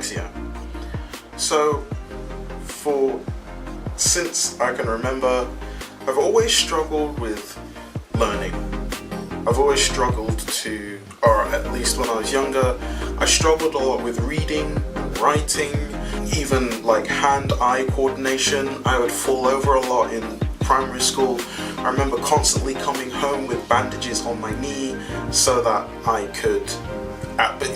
dyslexia. So, since I can remember, I've always struggled with learning. I've always struggled to, or at least when I was younger, I struggled a lot with reading, writing, even like hand-eye coordination. I would fall over a lot in primary school. I remember constantly coming home with bandages on my knee so that I could,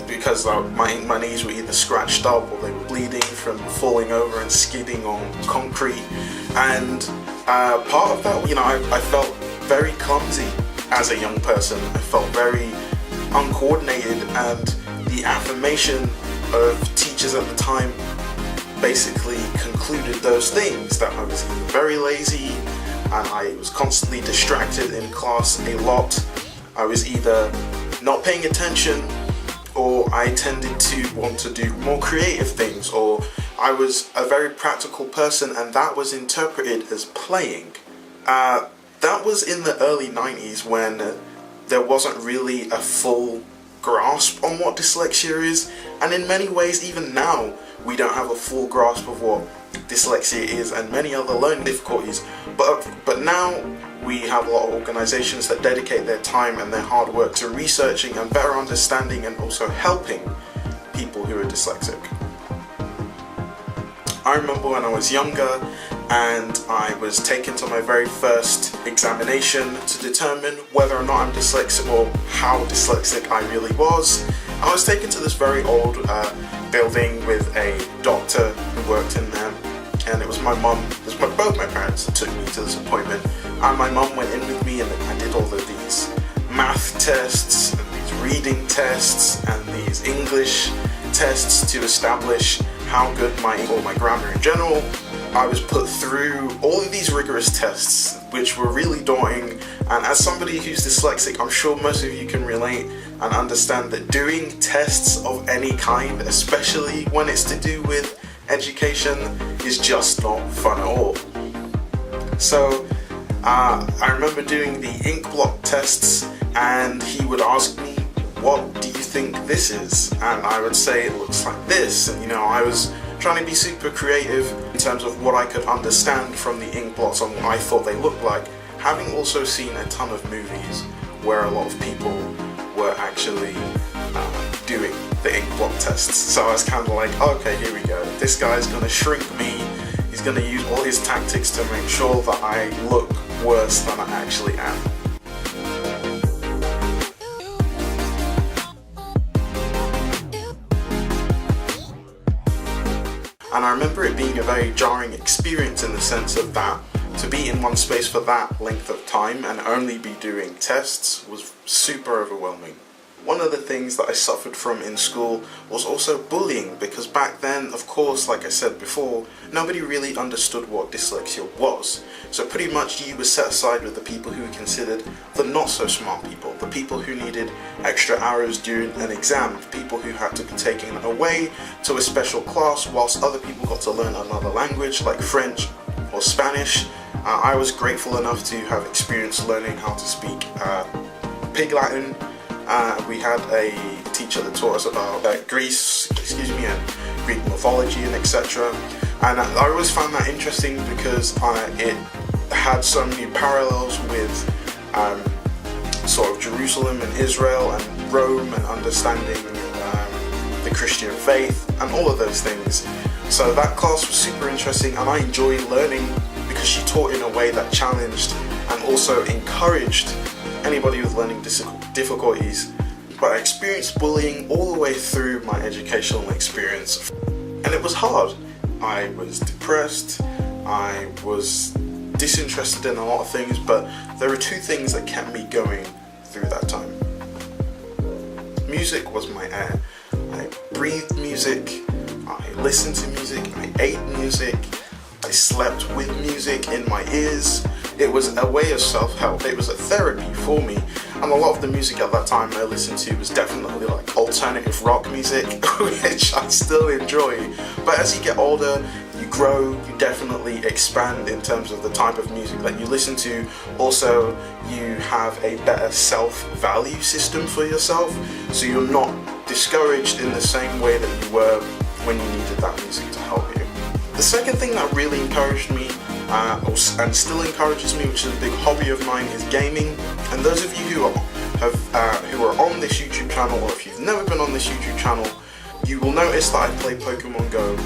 because my knees were either scratched up or they were bleeding from falling over and skidding on concrete. And part of that, I felt very clumsy as a young person. I felt very uncoordinated, and the affirmation of teachers at the time basically concluded those things, that I was either very lazy and I was constantly distracted in class a lot. I was either not paying attention, or I tended to want to do more creative things, or I was a very practical person and that was interpreted as playing. That was in the early 90s when there wasn't really a full grasp on what dyslexia is, and in many ways even now we don't have a full grasp of what dyslexia is and many other learning difficulties, but now we have a lot of organizations that dedicate their time and their hard work to researching and better understanding and also helping people who are dyslexic. I remember when I was younger and I was taken to my very first examination to determine whether or not I'm dyslexic or how dyslexic I really was. I was taken to this very old building with a doctor who worked in there, and it was my mum, both my parents that took me to this appointment, and my mum went in with me and I did all of these math tests and these reading tests and these English tests to establish how good my grammar in general. I was put through all of these rigorous tests, which were really daunting, and as somebody who's dyslexic, I'm sure most of you can relate and understand that doing tests of any kind, especially when it's to do with education, is just not fun at all. So I remember doing the Inkblot Tests, and he would ask me, what do you think this is? And I would say it looks like this, and I was trying to be super creative in terms of what I could understand from the Inkblots and what I thought they looked like, having also seen a ton of movies where a lot of people were actually doing the Inkblot tests. So I was kind of like, okay, here we go. This guy's going to shrink me. He's going to use all his tactics to make sure that I look worse than I actually am. And I remember it being a very jarring experience in the sense of that to be in one space for that length of time and only be doing tests was super overwhelming. One of the things that I suffered from in school was also bullying, because back then, of course, like I said before, nobody really understood what dyslexia was. So pretty much you were set aside with the people who were considered the not so smart people, the people who needed extra hours during an exam, people who had to be taken away to a special class whilst other people got to learn another language like French or Spanish. I was grateful enough to have experienced learning how to speak Pig Latin. We had a teacher that taught us about Greece, and Greek mythology and etc. And I always found that interesting because it had so many parallels with sort of Jerusalem and Israel and Rome and understanding the Christian faith and all of those things. So that class was super interesting, and I enjoyed learning because she taught in a way that challenged and also encouraged anybody with learning difficulties. But I experienced bullying all the way through my educational experience, and it was hard. I was depressed, I was disinterested in a lot of things, but there were two things that kept me going through that time. Music was my air. I breathed music, I listened to music, I ate music, I slept with music in my ears. It was a way of self-help, it was a therapy for me, and a lot of the music at that time I listened to was definitely like alternative rock music, which I still enjoy. But as you get older, you grow, you definitely expand in terms of the type of music that you listen to. Also, you have a better self-value system for yourself, so you're not discouraged in the same way that you were when you needed that music to help you. The second thing that really encouraged me and still encourages me, which is a big hobby of mine, is gaming. And those of you who are on this YouTube channel, or if you've never been on this YouTube channel, you will notice that I play Pokemon Go.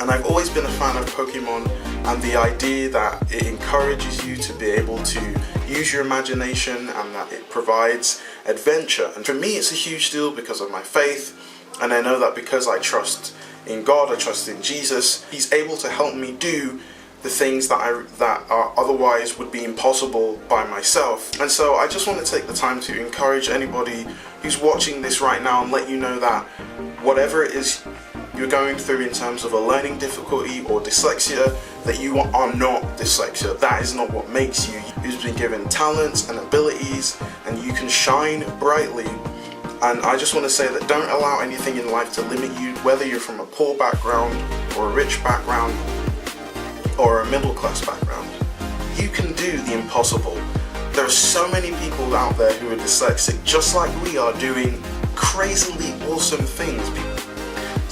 And I've always been a fan of Pokemon and the idea that it encourages you to be able to use your imagination and that it provides adventure. And for me it's a huge deal because of my faith, and I know that because I trust in God, I trust in Jesus, He's able to help me do the things that are otherwise would be impossible by myself. And so I just want to take the time to encourage anybody who's watching this right now and let you know that whatever it is you're going through in terms of a learning difficulty or dyslexia, that you are not dyslexia. That is not what makes you. You've been given talents and abilities and you can shine brightly. And I just want to say that don't allow anything in life to limit you, whether you're from a poor background or a rich background or a middle class background. You can do the impossible. There are so many people out there who are dyslexic just like we are, doing crazily awesome things.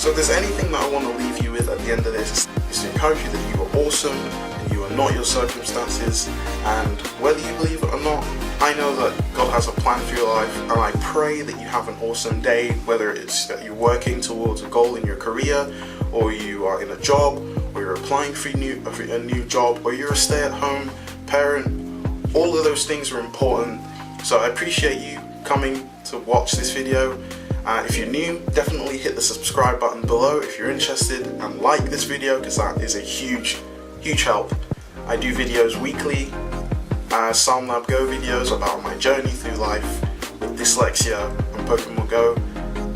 So if there's anything that I want to leave you with at the end of this, is to encourage you that you are awesome and you are not your circumstances, and whether you believe it or not, I know that God has a plan for your life, and I pray that you have an awesome day, whether it's that you're working towards a goal in your career, or you are in a job, or you're applying for a new job, or you're a stay-at-home parent. All of those things are important. So I appreciate you coming to watch this video. If you're new, definitely hit the subscribe button below if you're interested, and like this video because that is a huge help. I do videos weekly, Psalm Lab Go videos about my journey through life with dyslexia and Pokemon Go,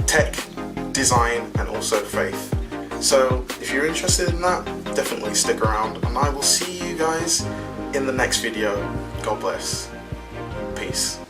tech, design and also faith. So if you're interested in that, definitely stick around, and I will see you guys in the next video. God bless. Peace.